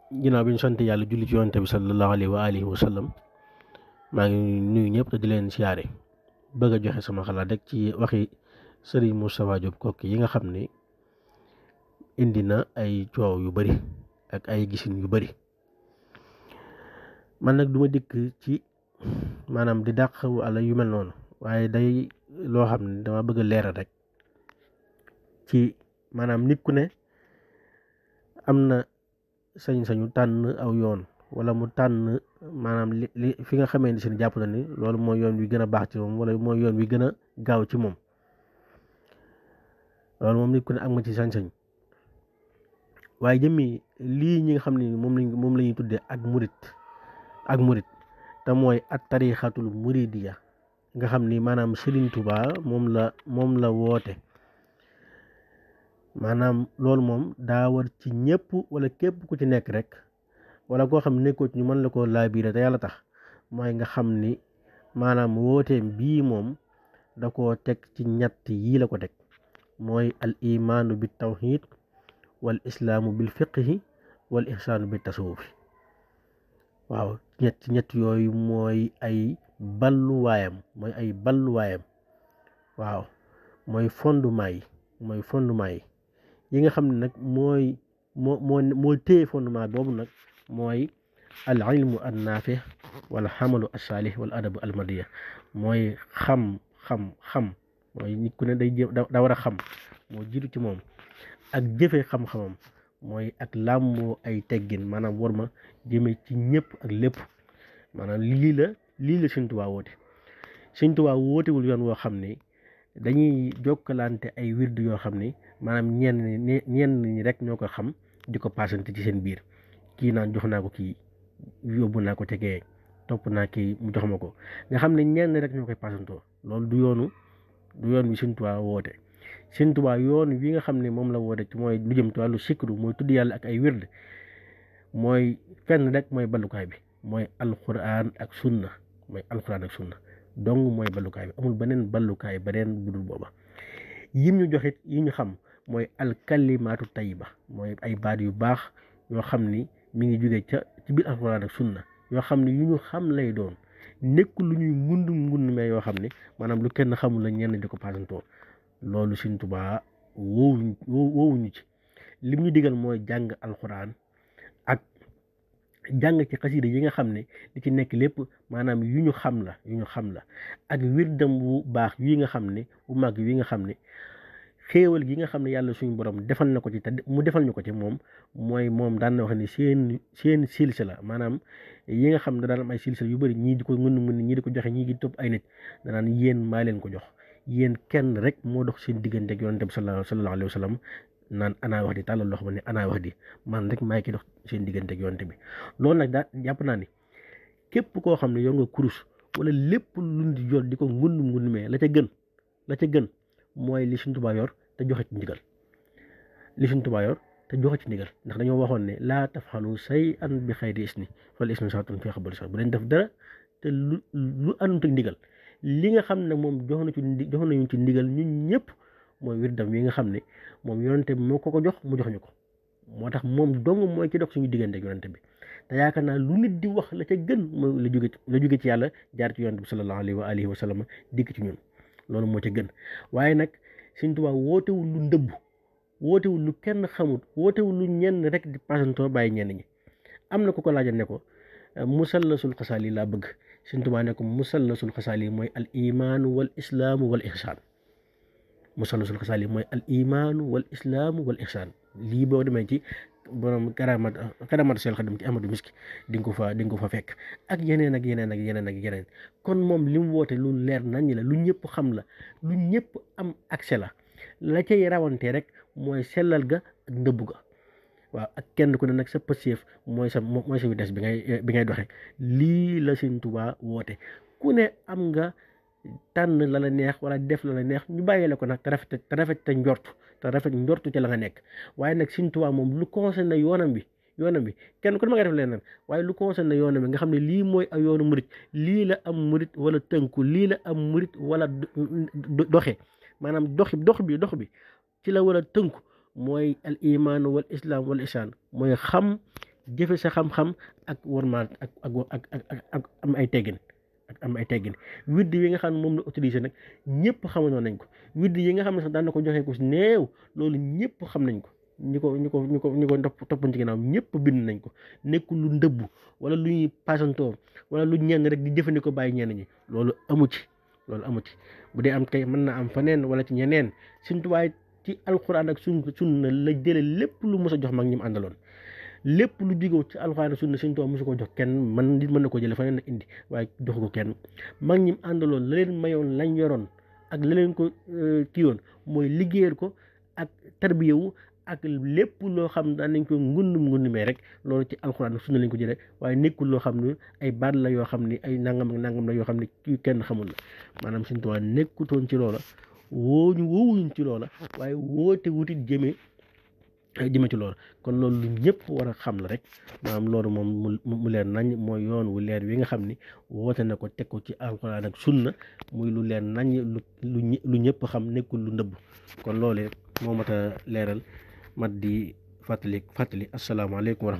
ginnaaw bi ñu sant yàlla julli ci yonent bi sallallahu alayhi wa alihi wa sallam maa ngi nuyu ñëpp te di leen siyaare bëgg a joxe sama xalaat rek ci waxi Serigne Moustapha Diop Koki yi nga xam ne indi na ay coow yu bari ak ay gisin yu bari. man nag duma dikk ci maanaam di dàq wala yu mel noonu waaye day loo xam ne dama bëgg a leeral rek ci maanaam nit ku ne am na sañ-sañu tànn aw yoon wala mu tànn maanaam li fi nga xamee ni seen jàpp na ni loolu mooy yoon wi gën a baax ci moom wala mooy yoon wi gën a gaaw ci moom loolu moom nit ku ne ak ma ci sañ-sañ waaye jëmmi lii ñi nga xam ne moom la ñuy tuddee ak murit te mooy at tarixatul muridiya nga xam ni maanaam Serigne Touba moom la woote maanaam loolu moom daa war ci ñëpp wala képp ku ci nekk rek wala koo xam ne nekkoo ci ñu mën la koo laabiire te yàlla tax mooy nga xam ni maanaam wooteem bii moom da koo teg ci ñett yii la ko teg mooy al imaanu bi tawhid wal islaamu bil fiqhi wal ihsaanu bi tasawufi waaw ñett yooyu mooy ay balluwaayam waaw mooy fondement yi nga xam ne nag mooy téye fondement boobu nag mooy al ilmu an naafi wala xamalu asaalih wal adabu almadiya mooy xam mooy nit ku ne da war a xam moo jiitu ci moom ak jëfe xam-xamam mooy ak làmmoo ay teggin maanaam war ma jëme ci ñëpp ak lépp maanaam lii la Sëñ Tuubaa woote Sëñ Tuubaa wootewul yoon woo xam ne dañuy jokkalante ay wird yoo xam ne maanaam ñenn ñi rek ñoo ko xam di ko paasante ci seen biir kii naan jox naa ko kii yóbbu naa ko tegee topp naa kii mu jox ma ko nga xam ne ñenn rek ñoo koy paasantoo loolu du yoon wi Sëñ Tuubaa woote Sëñ Tuubaa yoon wi nga xam ne moom la woote ci mooy lu jëm ci wàllu sikru mooy tudd yàlla ak ay wird mooy fenn rek mooy ballukaay bi mooy alquran ak sunna dong mooy ballukaay bi amul beneen ballukaay beneen budul booba yim ñu joxit yi ñu xam mooy alkalimaatu tayiba mooy ay baat yu baax yoo xam ni mi ngi jóge ci biir alquran ak sunna yoo xam ne yu ñu xam lay doon nekkul lu ñuy ngund mais yoo xam ne maanaam lu kenn xamul la ñenn di ko paasantoo loolu Sëñ Tuubaa woowuñu ci lim ñu digal mooy jàng alquran ak jàng ci xasida yi nga xam ne li ci nekk lépp maanaam yu ñu xam la ak wirdam bu baax yi nga xam ne bu màgg yi nga xam ne xéewal gi nga xam ne yàlla suñu borom defal na ko ci te mu defal ñu ko ci moom daan na wax ne seen silsila maanaam yi nga xam ne daan am ay silsila yu bëri ñii di ko mën ñii di ko joxe ñii di topp ay nit danaan yéen maa leen ko jox yéen kenn rek moo dox seen diggante ak yonent bi sallallahu alayhi wa sallam naan anaa wax di tàllal loxo ba ne anaa wax di man rek maa ki dox seen diggante ak yonent bi loolu nag daa jàpp naa ni képp koo xam ne yor nga kurus wala lépp luñ di jot di ko ngund mee la ca gën mooy li Sëñ Tuubaa yor te joxe ci ndigal ndax dañoo waxoon ne laa tafxalu shay'an bi xayri isni fal isnu saatun fi xabari sax bu leen def dara te lu àndut ak ndigal li nga xam ne moom jox nañu ci ndigal ñun ñëpp mooy wirdam yi nga xam ne moom yonente bi moo ko jox mu jox ñu ko moo tax moom dong mooy ci dox suñu diggante ak yonente bi te yaakaar naa lu nit di wax la ca gën mooy la jóge ci yàlla jaar ci yonente bi sallallahu alayhi wa alihi wa sallam dikk ci ñun loolu moo ca gën waaye nag Sëñ Tuubaa wootewul lu ndëbb wootewul lu kenn xamut wootewul lu ñenn rek di pasantoo bàyyi ñenn ñi am na ku ko laajal ne ko musallasul xasaali laa bëgg Sëñ Tuubaa ne ko musallasul xasaali mooy al imaanu wal islaamu wal ihsaan musallasul xasaali mooy al imaanu wal islaamu wal ihsaan lii boo demee ci borom karamat seel xadim ci Ahmadu Miski di nga ko fa fekk ak yeneen kon moom li mu woote lu leer nañ la lu ñëpp xam la lu ñëpp am accès la cay rawante rek mooy sellal ga ak ndëbb ga waaw ak kenn ku ne nag sa pëseef mooy sa vitesse bi ngay doxe lii la Sëñ Tuubaa woote ku ne am nga tànn la la neex wala def la la neex ñu bàyyee la ko nag te rafet te njortu ci la nga nekk waaye nag Sëñ Tuubaa moom lu concerne yoonam bi kenn ku ne ma nga def leneen waaye lu concerne yoonam bi nga xam ne lii mooy ay yoonu murit lii la am murit wala tënku lii la am murit wala doxe maanaam dox bi ci la war a tënku mooy al imaan wal islaam wal ihsaan mooy xam jëfe sa xam-xam ak warmaal ak am ay teggin wird yi nga xam ne moom la utilisé nag ñëpp xamandoo nañ ko wird yi nga xam ne sax daan na ko joxee ko si néew loolu ñëpp xam nañ ko ñi ko toppan ci ginnaaw ñëpp bind nañ ko nekkul lu ndëbbu wala lu ñuy pasantoo wala lu ñenn rek di jëfandikoo bàyyi ñenn ñi loolu amu ci bu dee am kay mën na am faneen wala ci ñeneen Sëñ Tuubaa ci alxuraan ak sunna la jële lépp lu mos a jox mag ñi mu àndaloon lépp lu jógewu ci alxuraan ak sunna Sëñ Tuubaa mosu ko jox kenn nit mën na ko jële faneen na indi waaye jox ko kenn mag ñi mu àndaloon la leen mayoon lañ yoroon ak la leen ko kii yoon mooy liggéeyal ko ak tarbiyewu ak lépp loo xam daan nañ ko ngundumee rek loolu ci alxuraan ak sunna lañ ko jëlee waaye nekkul loo xam ne ay baat la yoo xam ni ay nangam ak nangam la yoo xam ne kenn xamul la maanaam Sëñ Tuubaa nekkutoon ci loola woowuñ ci loola waaye woote wutit jëme ci loolu kon loolu lu ñëpp war a xam la rek maanaam loolu moom mu leer nañ mooy yoon wu leer wi nga xam ni woote na ko teg ko ci alxuraan ak sunna muy lu leer nañ lu ñëpp xam nekkul lu ndëbb kon loolu moo mat a leeral mat di fàttali asalaamaaleykum wa